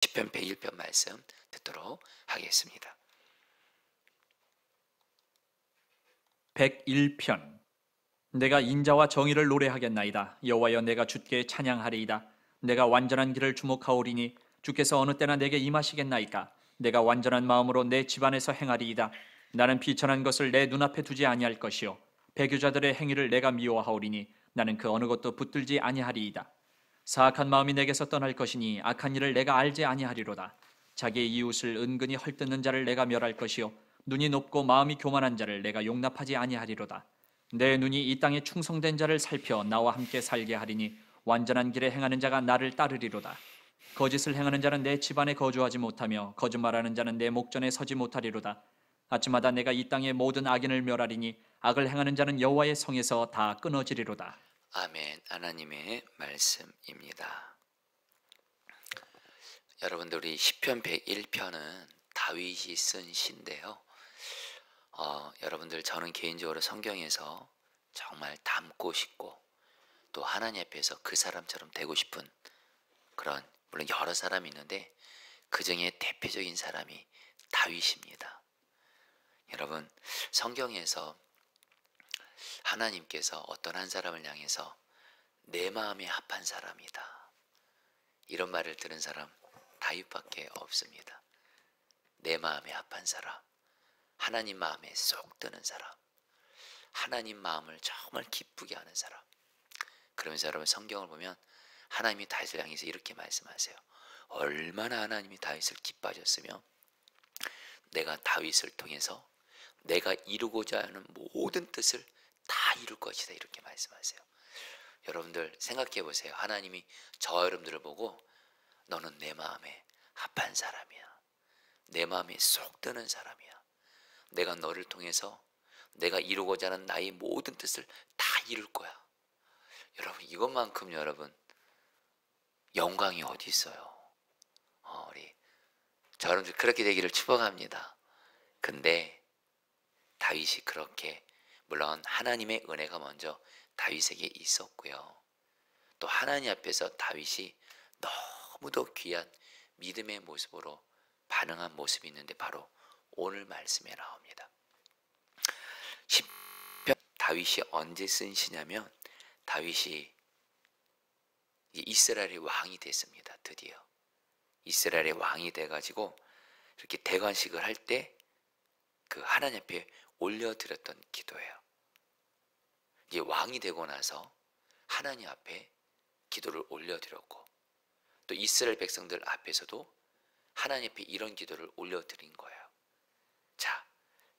시편 101편 말씀 듣도록 하겠습니다. 101편. 내가 인자와 정의를 노래하겠나이다. 여호와여, 내가 주께 찬양하리이다. 내가 완전한 길을 주목하오리니 주께서 어느 때나 내게 임하시겠나이까. 내가 완전한 마음으로 내 집안에서 행하리이다. 나는 비천한 것을 내 눈앞에 두지 아니할 것이요 배교자들의 행위를 내가 미워하오리니 나는 그 어느 것도 붙들지 아니하리이다. 사악한 마음이 내게서 떠날 것이니 악한 일을 내가 알지 아니하리로다. 자기의 이웃을 은근히 헐뜯는 자를 내가 멸할 것이요 눈이 높고 마음이 교만한 자를 내가 용납하지 아니하리로다. 내 눈이 이 땅에 충성된 자를 살펴 나와 함께 살게 하리니 완전한 길에 행하는 자가 나를 따르리로다. 거짓을 행하는 자는 내 집안에 거주하지 못하며 거짓말하는 자는 내 목전에 서지 못하리로다. 아침마다 내가 이 땅의 모든 악인을 멸하리니 악을 행하는 자는 여호와의 성에서 다 끊어지리로다. 아멘. 하나님의 말씀입니다. 여러분들, 우리 시편 101편은 다윗이 쓴 시인데요. 여러분들, 저는 개인적으로 성경에서 정말 닮고 싶고 또 하나님 앞에서 그 사람처럼 되고 싶은 그런, 물론 여러 사람이 있는데 그 중에 대표적인 사람이 다윗입니다. 여러분, 성경에서 하나님께서 어떤 한 사람을 향해서 내 마음에 합한 사람이다, 이런 말을 들은 사람 다윗밖에 없습니다. 내 마음에 합한 사람, 하나님 마음에 쏙 드는 사람, 하나님 마음을 정말 기쁘게 하는 사람. 그러면서 여러분, 성경을 보면 하나님이 다윗을 향해서 이렇게 말씀하세요. 얼마나 하나님이 다윗을 기뻐하셨으며 내가 다윗을 통해서 내가 이루고자 하는 모든 뜻을 다 이룰 것이다, 이렇게 말씀하세요. 여러분들 생각해 보세요. 하나님이 저 여러분들을 보고 너는 내 마음에 합한 사람이야, 내 마음에 쏙 드는 사람이야, 내가 너를 통해서 내가 이루고자 하는 나의 모든 뜻을 다 이룰 거야. 여러분, 이것만큼 여러분 영광이 어디 있어요? 우리 저 여러분들 그렇게 되기를 축복합니다. 근데 다윗이 그렇게, 물론 하나님의 은혜가 먼저 다윗에게 있었고요, 또 하나님 앞에서 다윗이 너무도 귀한 믿음의 모습으로 반응한 모습이 있는데 바로 오늘 말씀에 나옵니다. 시편 다윗이 언제 쓴 시냐면 다윗이 이스라엘의 왕이 됐습니다. 드디어 이스라엘의 왕이 돼가지고 이렇게 대관식을 할 때 그 하나님 앞에 올려드렸던 기도예요. 이제 왕이 되고 나서 하나님 앞에 기도를 올려드렸고 또 이스라엘 백성들 앞에서도 하나님 앞에 이런 기도를 올려드린 거예요. 자,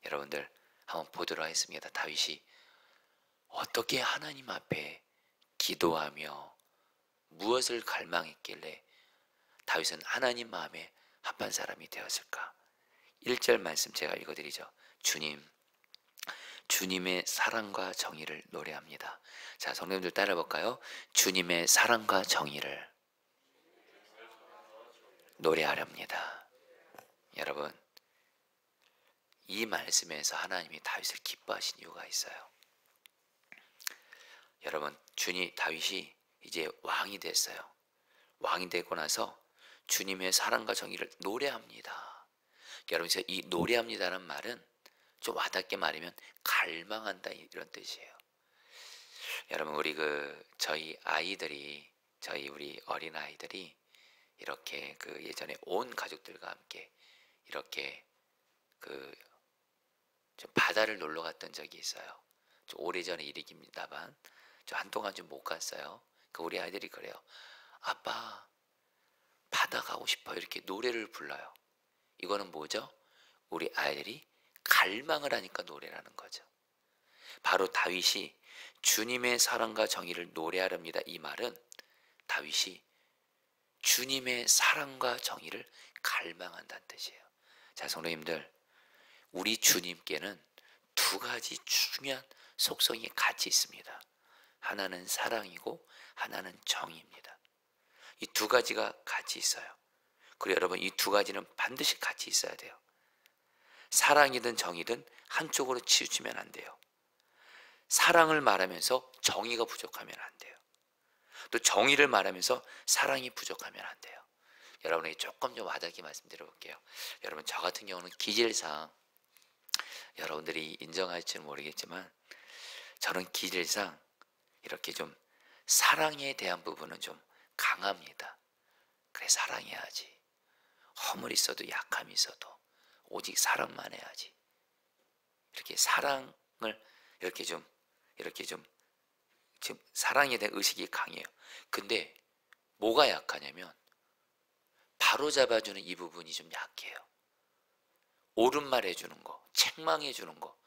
여러분들 한번 보도록 하겠습니다. 다윗이 어떻게 하나님 앞에 기도하며 무엇을 갈망했길래 다윗은 하나님 마음에 합한 사람이 되었을까? 1절 말씀 제가 읽어드리죠. 주님의 사랑과 정의를 노래합니다. 자, 성도님들 따라해볼까요? 주님의 사랑과 정의를 노래하렵니다. 여러분, 이 말씀에서 하나님이 다윗을 기뻐하신 이유가 있어요. 여러분, 다윗이 이제 왕이 됐어요. 왕이 되고 나서 주님의 사랑과 정의를 노래합니다. 여러분, 이 노래합니다라는 말은 좀 와닿게 말하면 갈망한다, 이런 뜻이에요. 여러분, 저희 우리 어린 아이들이 이렇게 예전에 온 가족들과 함께 이렇게 좀 바다를 놀러 갔던 적이 있어요. 좀 오래전의 일입니다만 좀 한동안 좀 못 갔어요. 우리 아이들이 그래요. 아빠, 바다 가고 싶어요, 이렇게 노래를 불러요. 이거는 뭐죠? 우리 아이들이 갈망을 하니까 노래라는 거죠. 바로 다윗이 주님의 사랑과 정의를 노래하렵니다, 이 말은 다윗이 주님의 사랑과 정의를 갈망한다는 뜻이에요. 자, 성도님들, 우리 주님께는 두 가지 중요한 속성이 같이 있습니다. 하나는 사랑이고 하나는 정의입니다. 이 두 가지가 같이 있어요. 그리고 여러분, 이 두 가지는 반드시 같이 있어야 돼요. 사랑이든 정의든 한쪽으로 치우치면 안 돼요. 사랑을 말하면서 정의가 부족하면 안 돼요. 또 정의를 말하면서 사랑이 부족하면 안 돼요. 여러분에게 조금 좀 와닿게 말씀드려 볼게요. 여러분, 저 같은 경우는 기질상 여러분들이 인정할지는 모르겠지만 저는 기질상 이렇게 좀 사랑에 대한 부분은 좀 강합니다. 그래, 사랑해야지. 허물이 있어도 약함이 있어도 오직 사랑만 해야지. 이렇게 사랑을 이렇게 좀 지금 사랑에 대한 의식이 강해요. 근데 뭐가 약하냐면 바로 잡아주는 이 부분이 좀 약해요. 옳은 말 해주는 거, 책망해 주는 거,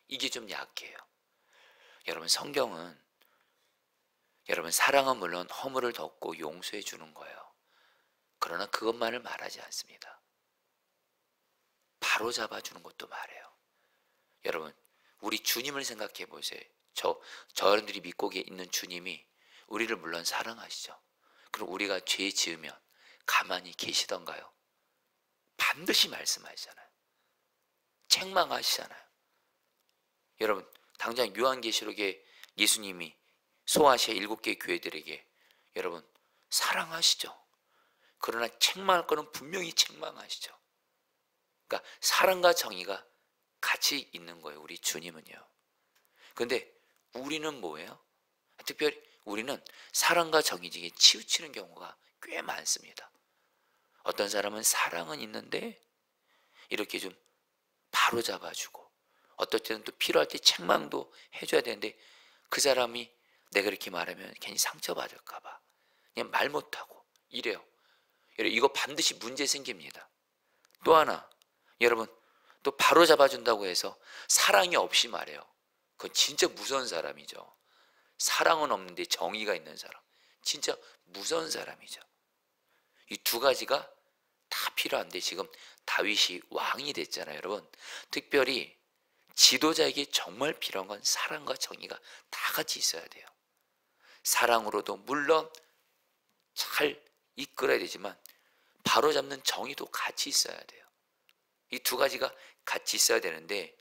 이게 좀 약해요. 여러분, 성경은 여러분 사랑은 물론 허물을 덮고 용서해 주는 거예요. 그러나 그것만을 말하지 않습니다. 바로 잡아주는 것도 말해요. 여러분, 우리 주님을 생각해 보세요. 여러분들이 믿고 있는 주님이 우리를 물론 사랑하시죠. 그럼 우리가 죄 지으면 가만히 계시던가요? 반드시 말씀하시잖아요. 책망하시잖아요. 여러분, 당장 요한계시록에 예수님이 소아시아 7개 교회들에게 여러분 사랑하시죠. 그러나 책망할 거는 분명히 책망하시죠. 그러니까 사랑과 정의가 같이 있는 거예요. 우리 주님은요. 근데 우리는 뭐예요? 특별히 우리는 사랑과 정의 중에 치우치는 경우가 꽤 많습니다. 어떤 사람은 사랑은 있는데 이렇게 좀 바로 잡아주고, 어떨 때는 또 필요할 때 책망도 해줘야 되는데 그 사람이 내가 이렇게 말하면 괜히 상처받을까봐 그냥 말 못하고 이래요. 여러분, 이거 반드시 문제 생깁니다. 또 하나, 여러분, 또 바로 잡아준다고 해서 사랑이 없이 말해요. 그건 진짜 무서운 사람이죠. 사랑은 없는데 정의가 있는 사람, 진짜 무서운 사람이죠. 이 두 가지가 다 필요한데 지금 다윗이 왕이 됐잖아요. 여러분, 특별히 지도자에게 정말 필요한 건 사랑과 정의가 다 같이 있어야 돼요. 사랑으로도 물론 잘 이끌어야 되지만 바로 잡는 정의도 같이 있어야 돼요. 이 두 가지가 같이 있어야 되는데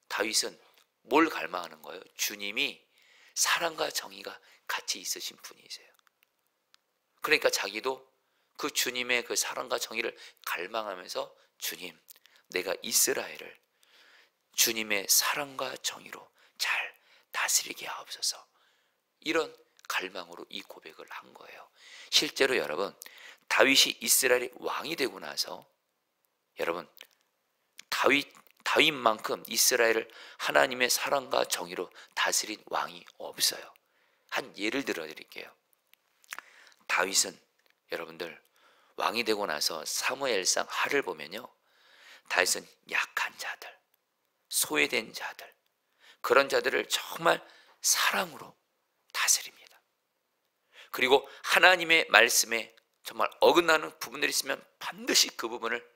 다윗은 뭘 갈망하는 거예요? 주님이 사랑과 정의가 같이 있으신 분이세요. 그러니까 자기도 그 주님의 그 사랑과 정의를 갈망하면서 주님, 내가 이스라엘을 주님의 사랑과 정의로 잘 다스리게 하옵소서, 이런 갈망으로 이 고백을 한 거예요. 실제로 여러분, 다윗이 이스라엘의 왕이 되고 나서 여러분 다윗만큼 이스라엘을 하나님의 사랑과 정의로 다스린 왕이 없어요. 한 예를 들어 드릴게요. 다윗은 여러분들 왕이 되고 나서 사무엘상 하를 보면요, 다윗은 약한 자들, 소외된 자들, 그런 자들을 정말 사랑으로 다스립니다. 그리고 하나님의 말씀에 정말 어긋나는 부분들이 있으면 반드시 그 부분을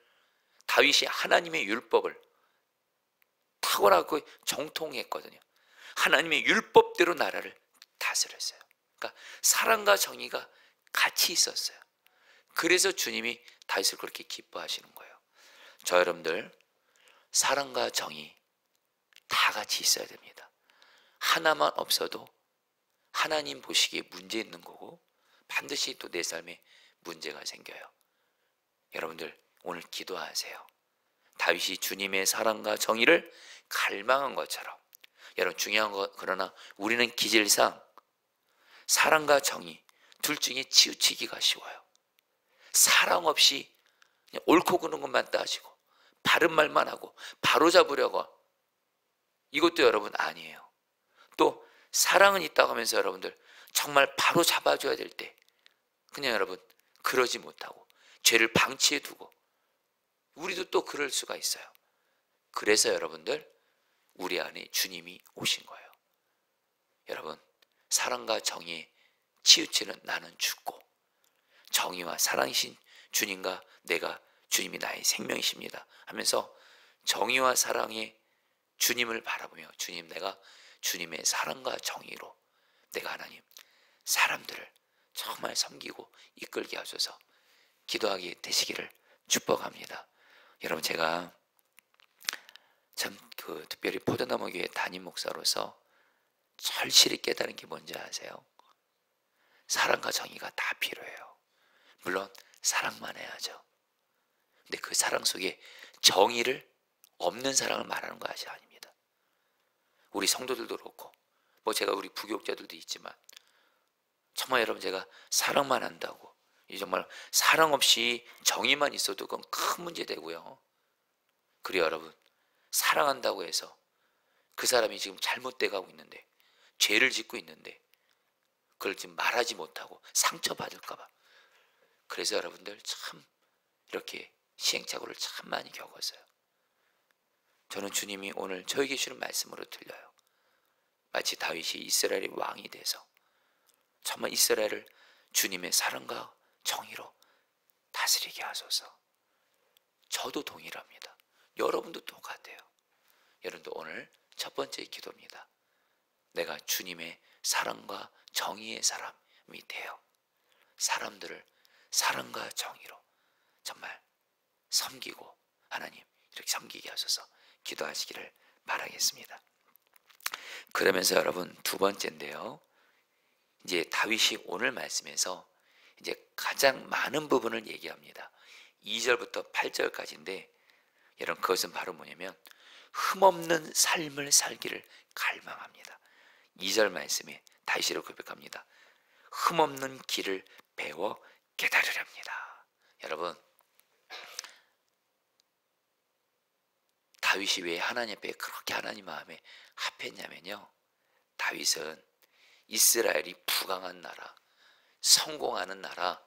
다윗이 하나님의 율법을 탁월하고 정통했거든요. 하나님의 율법대로 나라를 다스렸어요. 그러니까 사랑과 정의가 같이 있었어요. 그래서 주님이 다윗을 그렇게 기뻐하시는 거예요. 저 여러분들, 사랑과 정의 다 같이 있어야 됩니다. 하나만 없어도 하나님 보시기에 문제 있는 거고 반드시 또 내 삶에 문제가 생겨요. 여러분들 오늘 기도하세요. 다윗이 주님의 사랑과 정의를 갈망한 것처럼, 여러분 중요한 거, 그러나 우리는 기질상 사랑과 정의 둘 중에 치우치기가 쉬워요. 사랑 없이 그냥 옳고 그른 것만 따지고 바른 말만 하고 바로 잡으려고, 이것도 여러분 아니에요. 또 사랑은 있다고 하면서 여러분들 정말 바로 잡아줘야 될 때 그냥 여러분 그러지 못하고 죄를 방치해 두고, 우리도 또 그럴 수가 있어요. 그래서 여러분들 우리 안에 주님이 오신 거예요. 여러분, 사랑과 정의에 치우치는 나는 죽고 정의와 사랑이신 주님과 내가, 주님이 나의 생명이십니다 하면서 정의와 사랑의 주님을 바라보며, 주님, 내가 주님의 사랑과 정의로 내가 하나님 사람들을 정말 섬기고 이끌게 하셔서 기도하게 되시기를 축복합니다. 여러분, 제가 참 특별히 포도나무 교회 담임 목사로서 절실히 깨달은 게 뭔지 아세요? 사랑과 정의가 다 필요해요. 물론 사랑만 해야죠. 근데 그 사랑 속에 정의를 없는 사랑을 말하는 것이 아닙니다. 우리 성도들도 그렇고 제가 우리 부교육자들도 있지만 정말 여러분, 제가 사랑만 한다고 정말 사랑 없이 정의만 있어도 그건 큰 문제 되고요. 그리고 여러분, 사랑한다고 해서 그 사람이 지금 잘못돼 가고 있는데, 죄를 짓고 있는데 그걸 지금 말하지 못하고 상처받을까 봐, 그래서 여러분들 참 이렇게 시행착오를 참 많이 겪었어요. 저는 주님이 오늘 저에게 주는 말씀으로 들려요. 마치 다윗이 이스라엘의 왕이 돼서 정말 이스라엘을 주님의 사랑과 정의로 다스리게 하소서. 저도 동일합니다. 여러분도 똑같아요. 여러분도 오늘 첫 번째 기도입니다. 내가 주님의 사랑과 정의의 사람이 되어 사람들을 사랑과 정의로 정말 섬기고 하나님 이렇게 섬기게 하소서 기도하시기를 바라겠습니다. 그러면서 여러분, 두 번째인데요, 이제 다윗이 오늘 말씀에서 이제 가장 많은 부분을 얘기합니다. 2절부터 8절까지인데 여러분, 그것은 바로 뭐냐면 흠없는 삶을 살기를 갈망합니다. 2절 말씀에 다윗이 고백합니다. 흠없는 길을 배워 깨달으렵니다. 여러분, 다윗이 왜 하나님 앞에 그렇게 하나님 마음에 합했냐면요, 다윗은 이스라엘이 부강한 나라, 성공하는 나라,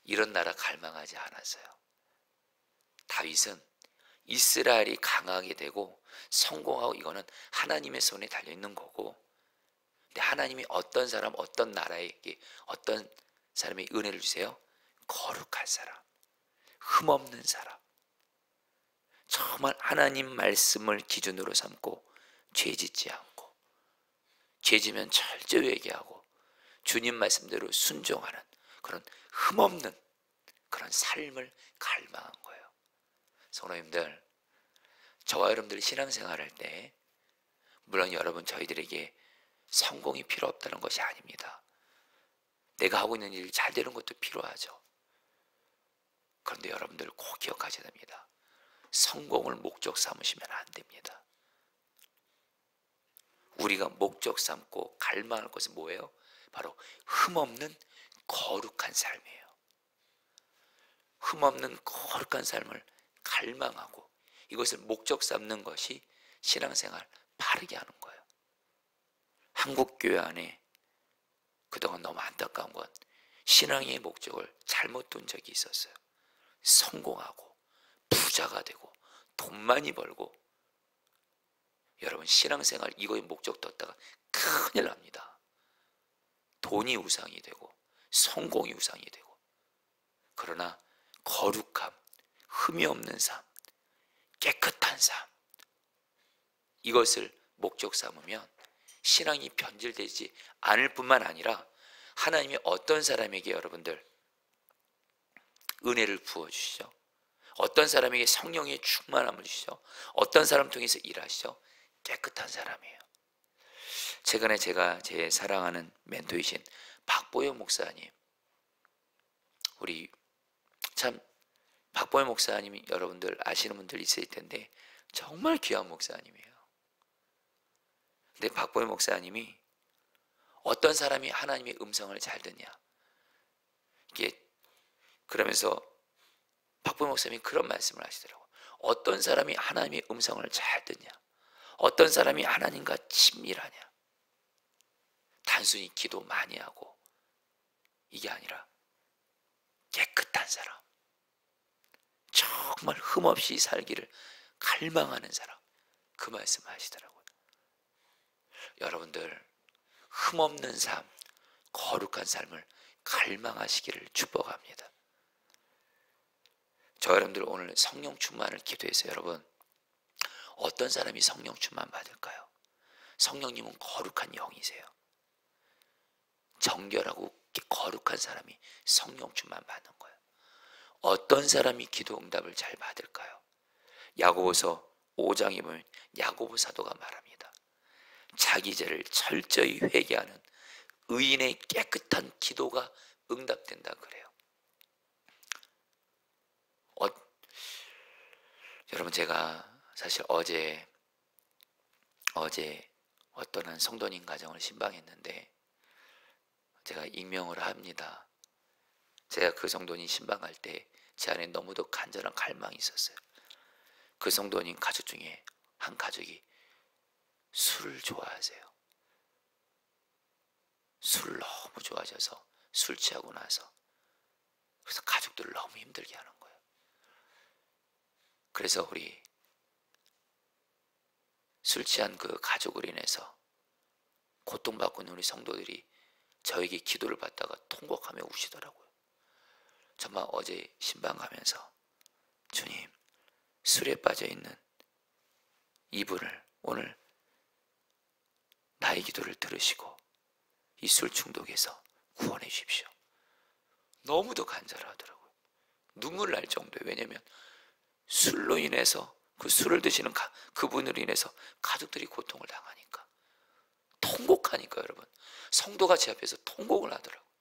이런 나라 갈망하지 않았어요. 다윗은 이스라엘이 강하게 되고 성공하고 이거는 하나님의 손에 달려있는 거고, 근데 하나님이 어떤 사람, 어떤 나라에게 어떤 사람의 은혜를 주세요? 거룩한 사람, 흠없는 사람, 정말 하나님 말씀을 기준으로 삼고 죄짓지 않고, 죄지면 철저히 회개하고 주님 말씀대로 순종하는 그런 흠없는 그런 삶을 갈망한 거예요. 성도님들, 저와 여러분들이 신앙생활할 때 물론 여러분, 저희들에게 성공이 필요 없다는 것이 아닙니다. 내가 하고 있는 일이 잘 되는 것도 필요하죠. 그런데 여러분들 꼭 기억하셔야 됩니다. 성공을 목적 삼으시면 안 됩니다. 우리가 목적 삼고 갈망할 것은 뭐예요? 바로 흠없는 거룩한 삶이에요. 흠없는 거룩한 삶을 갈망하고 이것을 목적 삼는 것이 신앙생활 바르게 하는 거예요. 한국교회 안에 그동안 너무 안타까운 건 신앙의 목적을 잘못 둔 적이 있었어요. 성공하고 부자가 되고 돈 많이 벌고, 여러분 신앙생활 이거에 목적 뒀다가 큰일 납니다. 돈이 우상이 되고 성공이 우상이 되고. 그러나 거룩함, 흠이 없는 삶, 깨끗한 삶, 이것을 목적 삼으면 신앙이 변질되지 않을 뿐만 아니라 하나님이 어떤 사람에게 여러분들 은혜를 부어주시죠. 어떤 사람에게 성령의 충만함을 주시죠. 어떤 사람 통해서 일하시죠. 깨끗한 사람이에요. 최근에 제가 제 사랑하는 멘토이신 박보영 목사님, 우리 참 박보영 목사님이 여러분들 아시는 분들 있을 텐데 정말 귀한 목사님이에요. 근데 박보영 목사님이 어떤 사람이 하나님의 음성을 잘 듣냐, 이게 그러면서 박보영 목사님이 그런 말씀을 하시더라고요. 어떤 사람이 하나님의 음성을 잘 듣냐, 어떤 사람이 하나님과 친밀하냐, 단순히 기도 많이 하고 이게 아니라 깨끗한 사람, 정말 흠없이 살기를 갈망하는 사람, 그 말씀을 하시더라고요. 여러분들 흠없는 삶, 거룩한 삶을 갈망하시기를 축복합니다. 저 여러분들 오늘 성령 충만을 기도해서 여러분, 어떤 사람이 성령 충만 받을까요? 성령님은 거룩한 영이세요. 정결하고 거룩한 사람이 성령 충만 받는 거예요. 어떤 사람이 기도 응답을 잘 받을까요? 야고보서 5장에 보면 야고보 사도가 말합니다. 자기 죄를 철저히 회개하는 의인의 깨끗한 기도가 응답된다 그래요. 어, 여러분 제가 사실 어제 어떤 한 성도님 가정을 신방했는데 제가 익명을 합니다. 제가 그 성도님 신방할 때 제 안에 너무도 간절한 갈망이 있었어요. 그 성도님 가족 중에 한 가족이 술을 좋아하세요. 술을 너무 좋아하셔서 술 취하고 나서 그래서 가족들을 너무 힘들게 하는 거예요. 그래서 우리 술 취한 그 가족으로 인해서 고통받고 있는 우리 성도들이 저에게 기도를 받다가 통곡하며 우시더라고요. 정말 어제 신방 가면서 주님, 술에 빠져있는 이분을 오늘 나의 기도를 들으시고 이 술 중독에서 구원해 주십시오. 너무도 간절하더라고요. 눈물 날 정도예요. 왜냐하면 술로 인해서 그 술을 드시는 그분으로 인해서 가족들이 고통을 당하니까, 통곡하니까. 여러분, 성도가 제 앞에서 통곡을 하더라고요.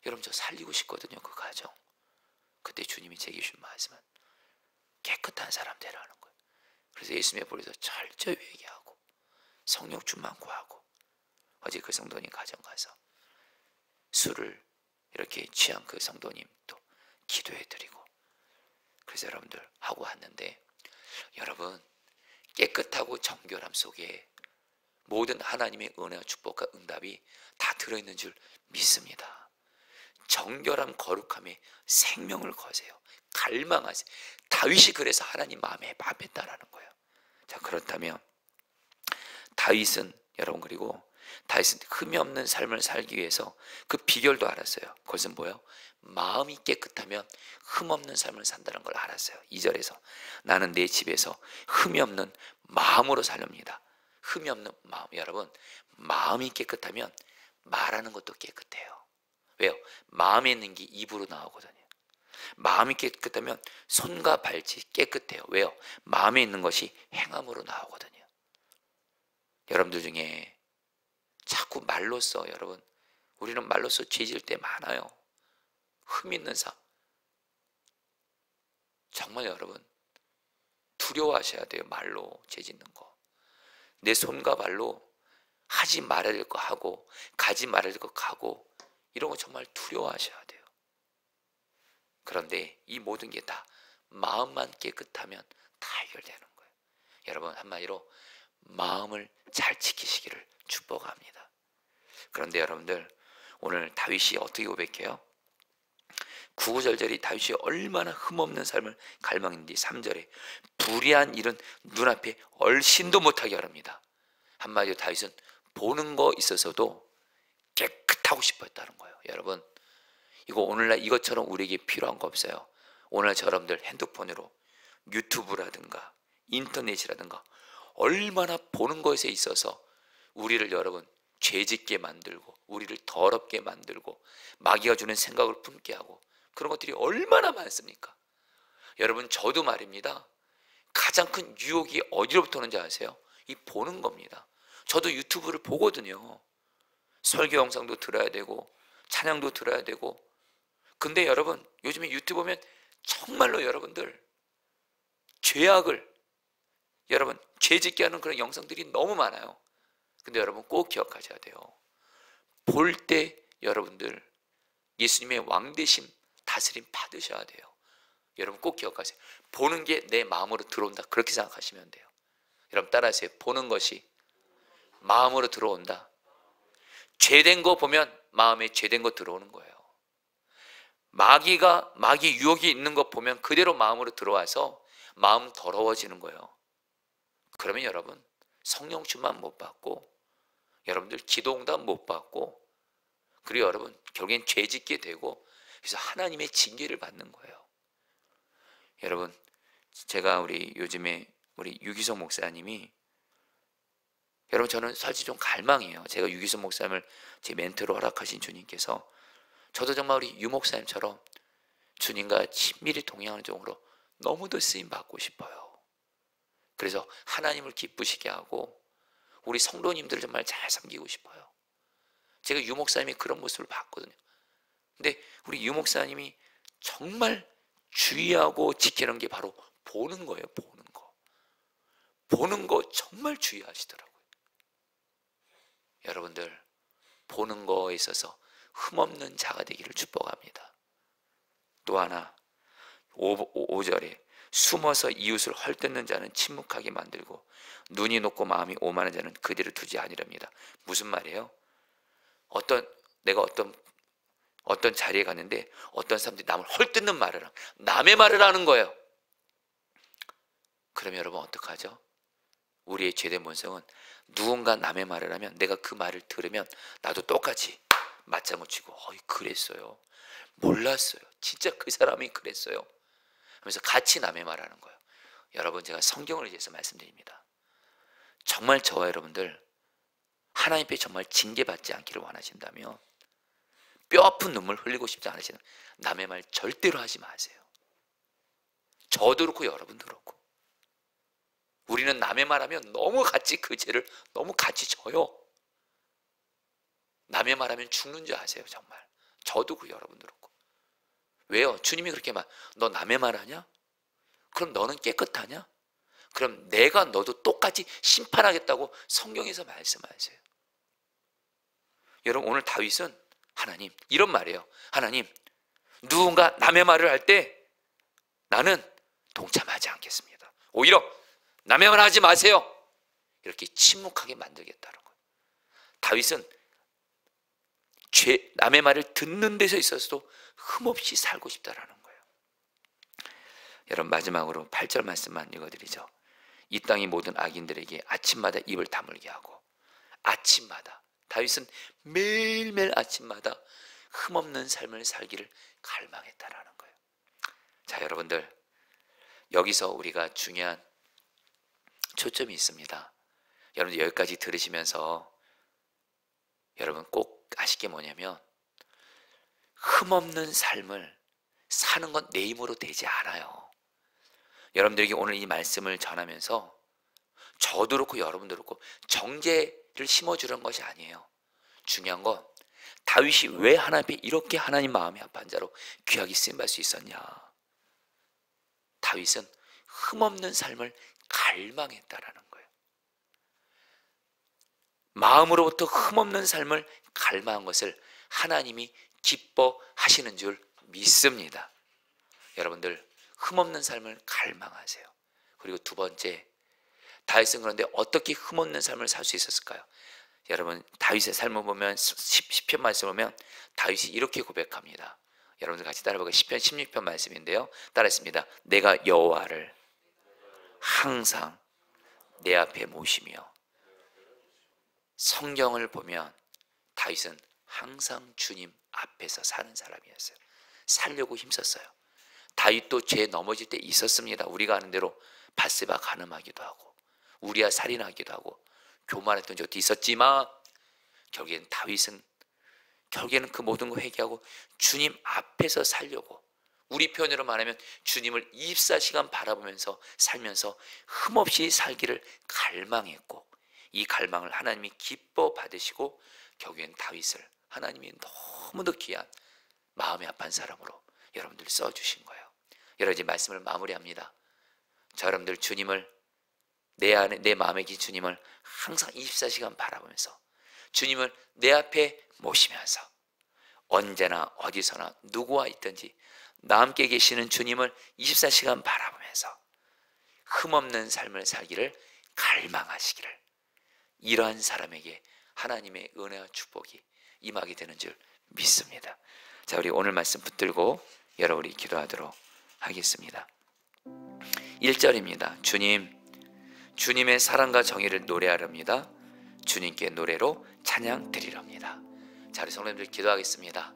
여러분, 저 살리고 싶거든요, 그 가정. 그때 주님이 제게 주신 말씀은 깨끗한 사람 되라는 거예요. 그래서 예수님의 보리에서 철저히 회개하고 성령 충만 구하고 어제 그 성도님 가정 가서 술을 이렇게 취한 그 성도님 또 기도해드리고, 그래서 여러분들 하고 왔는데, 여러분 깨끗하고 정결함 속에 모든 하나님의 은혜와 축복과 응답이 다 들어있는 줄 믿습니다. 정결함 거룩함에 생명을 거세요. 갈망하세요. 다윗이 그래서 하나님 마음에 합했다라는 거예요. 자, 그렇다면 다윗은, 여러분, 그리고 다윗은 흠이 없는 삶을 살기 위해서 그 비결도 알았어요. 그것은 뭐예요? 마음이 깨끗하면 흠 없는 삶을 산다는 걸 알았어요. 2절에서 나는 내 집에서 흠이 없는 마음으로 살렵니다. 흠이 없는 마음. 여러분, 마음이 깨끗하면 말하는 것도 깨끗해요. 왜요? 마음에 있는 게 입으로 나오거든요. 마음이 깨끗하면 손과 발짓 깨끗해요. 왜요? 마음에 있는 것이 행함으로 나오거든요. 여러분들 중에 자꾸 말로써, 여러분, 우리는 말로써 죄 지을 때 많아요. 흠 있는 삶. 정말 여러분 두려워하셔야 돼요. 말로 죄 짓는 거. 내 손과 발로 하지 말아야 될 거 하고 가지 말아야 될 거 가고, 이런 거 정말 두려워하셔야 돼요. 그런데 이 모든 게 다 마음만 깨끗하면 다 해결되는 거예요. 여러분, 한마디로 마음을 잘 지키시기를 축복합니다. 그런데 여러분들, 오늘 다윗이 어떻게 고백해요? 구구절절이 다윗이 얼마나 흠없는 삶을 갈망했는지 3절에 불의한 일은 눈앞에 얼씬도 못하게 하랍니다. 한마디로 다윗은 보는 거 있어서도 깨끗하고 싶어 했다는 거예요. 여러분, 이거 오늘날 이것처럼 우리에게 필요한 거 없어요. 오늘 여러분들 핸드폰으로 유튜브라든가 인터넷이라든가 얼마나 보는 것에 있어서 우리를, 여러분, 죄짓게 만들고 우리를 더럽게 만들고 마귀가 주는 생각을 품게 하고, 그런 것들이 얼마나 많습니까? 여러분, 저도 말입니다. 가장 큰 유혹이 어디로부터 오는지 아세요? 이 보는 겁니다. 저도 유튜브를 보거든요. 설교 영상도 들어야 되고 찬양도 들어야 되고. 근데 여러분, 요즘에 유튜브 보면 정말로 여러분들 죄악을, 여러분 죄짓게 하는 그런 영상들이 너무 많아요. 근데 여러분 꼭 기억하셔야 돼요. 볼 때 여러분들 예수님의 왕되심 다스림 받으셔야 돼요. 여러분 꼭 기억하세요. 보는 게 내 마음으로 들어온다, 그렇게 생각하시면 돼요. 여러분 따라하세요. 보는 것이 마음으로 들어온다. 죄된 거 보면 마음에 죄된 거 들어오는 거예요. 마귀 유혹이 있는 거 보면 그대로 마음으로 들어와서 마음 더러워지는 거예요. 그러면 여러분 성령 충만 못 받고, 여러분들 기도응답 못 받고, 그리고 여러분 결국엔 죄 짓게 되고, 그래서 하나님의 징계를 받는 거예요. 여러분, 제가 요즘에 우리 유기성 목사님이, 여러분 저는 솔직히 좀 갈망이에요. 제가 유기성 목사님을 제 멘토로 허락하신 주님께서 저도 정말 우리 유 목사님처럼 주님과 친밀히 동행하는 쪽으로 너무도 쓰임 받고 싶어요. 그래서 하나님을 기쁘시게 하고 우리 성도님들을 정말 잘 섬기고 싶어요. 제가 유 목사님이 그런 모습을 봤거든요. 근데 우리 유 목사님이 정말 주의하고 지키는 게 바로 보는 거예요. 보는 거 정말 주의하시더라고요. 여러분들, 보는 거에 있어서 흠없는 자가 되기를 축복합니다. 또 하나, 5절에 숨어서 이웃을 헐뜯는 자는 침묵하게 만들고 눈이 높고 마음이 오만한 자는 그대로 두지 아니랍니다. 무슨 말이에요? 내가 어떤 자리에 갔는데 어떤 사람들이 남을 헐뜯는 말을 하고 남의 말을 하는 거예요. 그러면 여러분 어떡하죠? 우리의 죄된 본성은 누군가 남의 말을 하면 내가 그 말을 들으면 나도 똑같이 맞장구 치고 그랬어요, 몰랐어요, 진짜 그 사람이 그랬어요 하면서 같이 남의 말하는 거예요. 여러분, 제가 성경을 의지해서 말씀드립니다. 정말 저와 여러분들 하나님께 정말 징계받지 않기를 원하신다면, 뼈아픈 눈물 흘리고 싶지 않으시면 남의 말 절대로 하지 마세요. 저도 그렇고 여러분도 그렇고. 우리는 남의 말하면 너무 같이 그 죄를 너무 같이 져요. 남의 말하면 죽는 줄 아세요. 정말 저도 그렇고 여러분도 그렇고. 왜요? 주님이 그렇게 너 남의 말하냐? 그럼 너는 깨끗하냐? 그럼 내가 너도 똑같이 심판하겠다고 성경에서 말씀하세요. 여러분, 오늘 다윗은 하나님 이런 말이에요. 하나님, 누군가 남의 말을 할 때 나는 동참하지 않겠습니다. 오히려 남의 말 하지 마세요. 이렇게 침묵하게 만들겠다는 거예요. 다윗은 남의 말을 듣는 데서 있어서도 흠없이 살고 싶다라는 거예요. 여러분, 마지막으로 8절 말씀만 읽어드리죠. 이 땅의 모든 악인들에게 아침마다 입을 다물게 하고, 아침마다 다윗은 매일매일 아침마다 흠없는 삶을 살기를 갈망했다라는 거예요. 자, 여러분들, 여기서 우리가 중요한 초점이 있습니다. 여러분들 여기까지 들으시면서 여러분 꼭 아실 게 뭐냐면, 흠없는 삶을 사는 건 내 힘으로 되지 않아요. 여러분들에게 오늘 이 말씀을 전하면서 저도 그렇고 여러분도 그렇고 정죄를 심어주는 것이 아니에요. 중요한 건 다윗이 왜 하나님 앞에 이렇게 하나님 마음이 아픈 자로 귀하게 쓰임받을 수 있었냐. 다윗은 흠없는 삶을 갈망했다라는 거예요. 마음으로부터 흠없는 삶을 갈망한 것을 하나님이 기뻐하시는 줄 믿습니다. 여러분들, 흠없는 삶을 갈망하세요. 그리고 두 번째, 다윗은 그런데 어떻게 흠없는 삶을 살 수 있었을까요? 여러분, 다윗의 삶을 보면, 시편 말씀을 보면 다윗이 이렇게 고백합니다. 여러분들 같이 따라보고, 시편 16편 말씀인데요, 따라했습니다. 내가 여호와를 항상 내 앞에 모시며. 성경을 보면 다윗은 항상 주님 앞에서 사는 사람이었어요. 살려고 힘썼어요. 다윗도 죄 넘어질 때 있었습니다. 우리가 아는 대로 밧세바 간음하기도 하고 우리아 살인하기도 하고 교만했던 적도 있었지만, 결국에는 그 모든 거 회개하고 주님 앞에서 살려고, 우리 표현으로 말하면 주님을 24시간 바라보면서 살면서 흠없이 살기를 갈망했고, 이 갈망을 하나님이 기뻐 받으시고 결국엔 다윗을 하나님이 너무도 귀한 마음이 아픈 사람으로 여러분들 써주신 거예요. 여러분, 이제 말씀을 마무리합니다. 자, 여러분들, 주님을 내 안에, 내 마음에 계신 주님을 항상 24시간 바라보면서 주님을 내 앞에 모시면서 언제나 어디서나 누구와 있든지 나 함께 계시는 주님을 24시간 바라보면서 흠없는 삶을 살기를 갈망하시기를, 이러한 사람에게 하나님의 은혜와 축복이 임하게 되는 줄 믿습니다. 자, 우리 오늘 말씀 붙들고 여러분이 기도하도록 하겠습니다. 1절입니다. 주님의 사랑과 정의를 노래하렵니다. 주님께 노래로 찬양 드리렵니다. 자, 우리 성도님들 기도하겠습니다.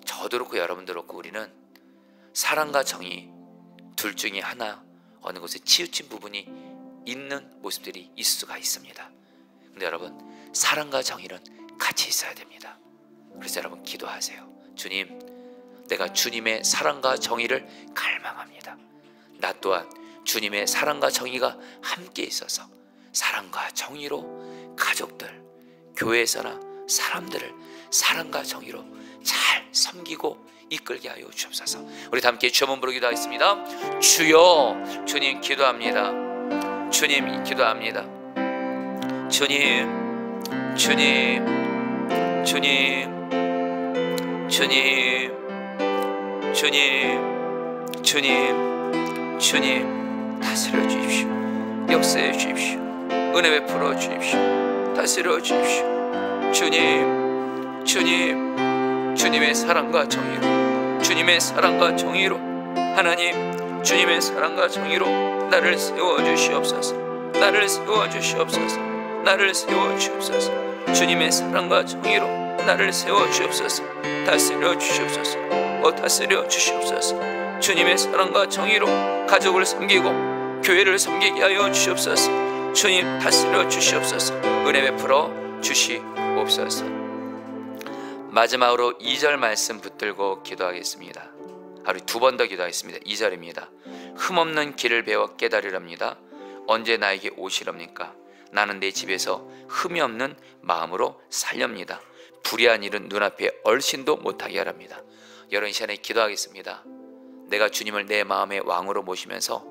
저도 그렇고 여러분도 그렇고 우리는 사랑과 정의 둘 중에 하나, 어느 곳에 치우친 부분이 있는 모습들이 있을 수가 있습니다. 근데 여러분, 사랑과 정의는 같이 있어야 됩니다. 그래서 여러분 기도하세요. 주님, 내가 주님의 사랑과 정의를 갈망합니다. 나 또한 주님의 사랑과 정의가 함께 있어서 사랑과 정의로 가족들, 교회에서나 사람들을 사랑과 정의로 잘 섬기고 이끌게 하여 주옵소서. 우리 다 함께 주여 부르기도 하겠습니다. 주여, 주님 기도합니다. 주님 기도합니다. 주님, 주님, 주님, 주님, 주님, 주님, 주님, 다스려 주십시오. 역사해 주십시오. 은혜 베풀어 주십시오. 다스려 주십시오. 주님, 주님, 주님의 사랑과 정의로, 주님의 사랑과 정의로, 하나님 주님의 사랑과 정의로 나를 세워 주시옵소서. 나를 세워 주시옵소서. 나를 세워 주옵소서. 주님의 사랑과 정의로 나를 세워 주옵소서. 다스려 주시옵소서. 다스려 주시옵소서. 주님의 사랑과 정의로 가족을 섬기고 교회를 섬기게 하여 주시옵소서. 주님 다스려 주시옵소서. 은혜 베풀어 주시옵소서. 마지막으로 2절 말씀 붙들고 기도하겠습니다. 하루 2번 더 기도하겠습니다. 2절입니다. 흠없는 길을 배워 깨달으랍니다. 언제 나에게 오시렵니까? 나는 내 집에서 흠이 없는 마음으로 살렵니다. 불의한 일은 눈앞에 얼씬도 못하게 하랍니다. 여러분 이 시간에 기도하겠습니다. 내가 주님을 내 마음의 왕으로 모시면서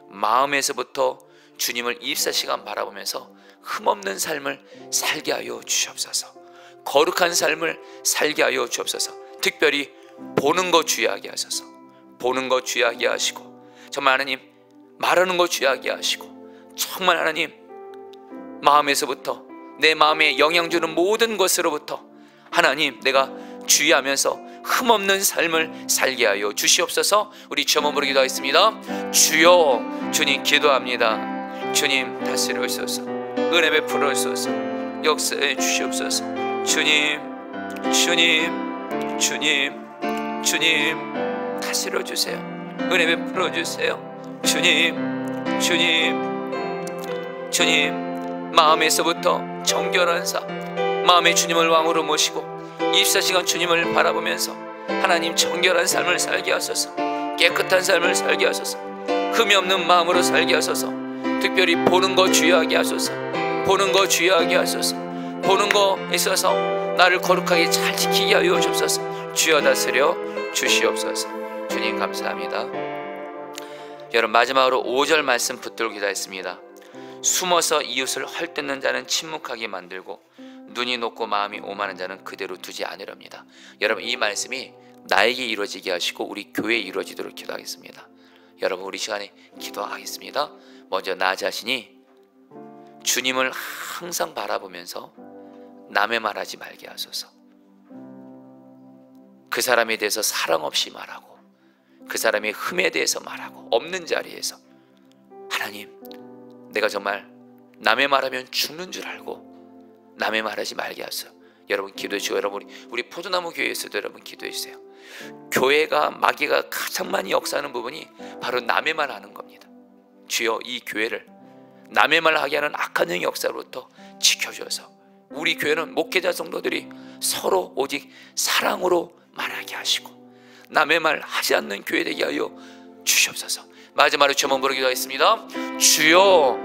마음에서부터 주님을 24시간 바라보면서 흠없는 삶을 살게 하여 주시옵소서. 거룩한 삶을 살게 하여 주옵소서. 특별히 보는 거 주의하게 하소서. 보는 거 주의하게 하시고, 정말 하나님 말하는 거 주의하게 하시고, 정말 하나님 마음에서부터 내 마음에 영향 주는 모든 것으로부터 하나님 내가 주의하면서 흠없는 삶을 살게 하여 주시옵소서. 우리 주여 한번 부르기도 하겠습니다. 주여, 주님 기도합니다. 주님 다스려 주소서. 은혜 베풀어 주소서. 역사해 주시옵소서. 주님, 주님, 주님, 주님 다스려 주세요. 은혜 베풀어 주세요. 주님, 주님, 주님 마음에서부터 정결한 삶, 마음의 주님을 왕으로 모시고 24시간 주님을 바라보면서 하나님 정결한 삶을 살게 하소서. 깨끗한 삶을 살게 하소서. 흠이 없는 마음으로 살게 하소서. 특별히 보는 거 주의하게 하소서. 보는 거 주의하게 하소서. 보는 거 있어서 나를 거룩하게 잘 지키게 하여 주옵소서. 주여 다스려 주시옵소서. 주님 감사합니다. 여러분 마지막으로 5절 말씀 붙들고 기도했습니다. 숨어서 이웃을 헐뜯는 자는 침묵하게 만들고 눈이 높고 마음이 오만한 자는 그대로 두지 않으렵니다. 여러분 이 말씀이 나에게 이루어지게 하시고 우리 교회에 이루어지도록 기도하겠습니다. 여러분 우리 시간에 기도하겠습니다. 먼저 나 자신이 주님을 항상 바라보면서 남의 말하지 말게 하소서. 그 사람에 대해서 사랑 없이 말하고 그 사람의 흠에 대해서 말하고 없는 자리에서 하나님 내가 정말 남의 말하면 죽는 줄 알고 남의 말하지 말게 하소서. 여러분 기도해 주시고, 여러분 우리 포도나무 교회에서도 여러분 기도해 주세요. 교회가 마귀가 가장 많이 역사하는 부분이 바로 남의 말 하는 겁니다. 주여 이 교회를 남의 말 하게 하는 악한 영의 역사로부터 지켜줘서 우리 교회는 목회자 성도들이 서로 오직 사랑으로 말하게 하시고 남의 말 하지 않는 교회 되게 하여 주시옵소서. 마지막으로 주여 부르기도 하겠습니다. 주여,